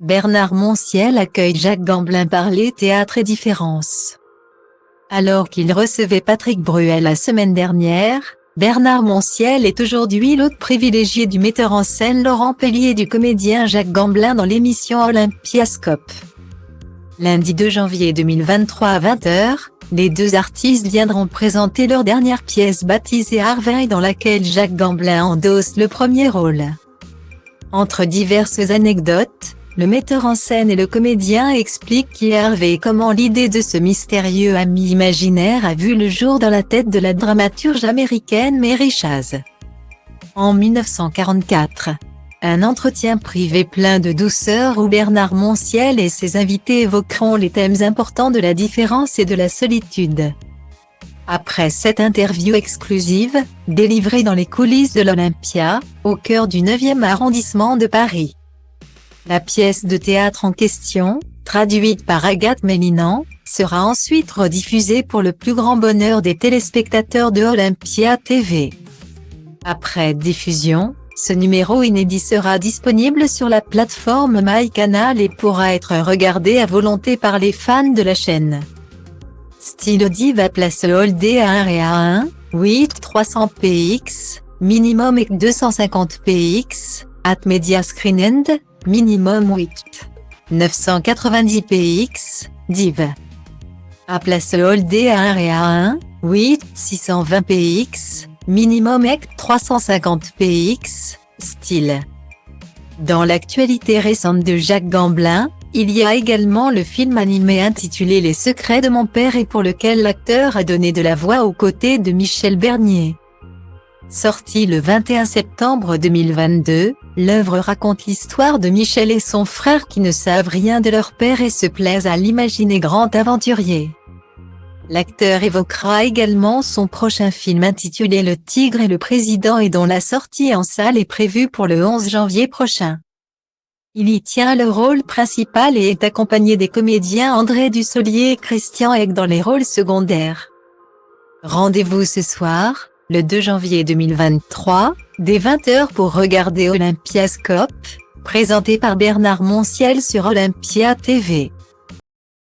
Bernard Montiel accueille Jacques Gamblin parler théâtre et différences. Alors qu'il recevait Patrick Bruel la semaine dernière, Bernard Montiel est aujourd'hui l'hôte privilégié du metteur en scène Laurent Pellier et du comédien Jacques Gamblin dans l'émission Olympiascope. Lundi 2 janvier 2023 à 20h, les deux artistes viendront présenter leur dernière pièce baptisée Harvey dans laquelle Jacques Gamblin endosse le premier rôle. Entre diverses anecdotes, le metteur en scène et le comédien expliquent qui est Harvey et comment l'idée de ce mystérieux ami imaginaire a vu le jour dans la tête de la dramaturge américaine Mary Chaz. En 1944, un entretien privé plein de douceur où Bernard Montiel et ses invités évoqueront les thèmes importants de la différence et de la solitude. Après cette interview exclusive, délivrée dans les coulisses de l'Olympia, au cœur du 9e arrondissement de Paris, la pièce de théâtre en question, traduite par Agathe Mélinan, sera ensuite rediffusée pour le plus grand bonheur des téléspectateurs de Olympia TV. Après diffusion, ce numéro inédit sera disponible sur la plateforme MyCanal et pourra être regardé à volonté par les fans de la chaîne. Style Diva place Holdé à 1 et à 1, 8 300 px, minimum et 250 px, at Media Screen End, minimum 8 990 px, div. À place Holdé à 1 et à 1, 8 620 px, minimum et 350 px, style. Dans l'actualité récente de Jacques Gamblin, il y a également le film animé intitulé Les secrets de mon père et pour lequel l'acteur a donné de la voix aux côtés de Michel Bernier. Sorti le 21 septembre 2022, l'œuvre raconte l'histoire de Michel et son frère qui ne savent rien de leur père et se plaisent à l'imaginer grand aventurier. L'acteur évoquera également son prochain film intitulé Le Tigre et le Président et dont la sortie en salle est prévue pour le 11 janvier prochain. Il y tient le rôle principal et est accompagné des comédiens André Dussolier et Christian Hegg dans les rôles secondaires. Rendez-vous ce soir, le 2 janvier 2023, dès 20h pour regarder Olympiascope, présenté par Bernard Montiel sur Olympia TV.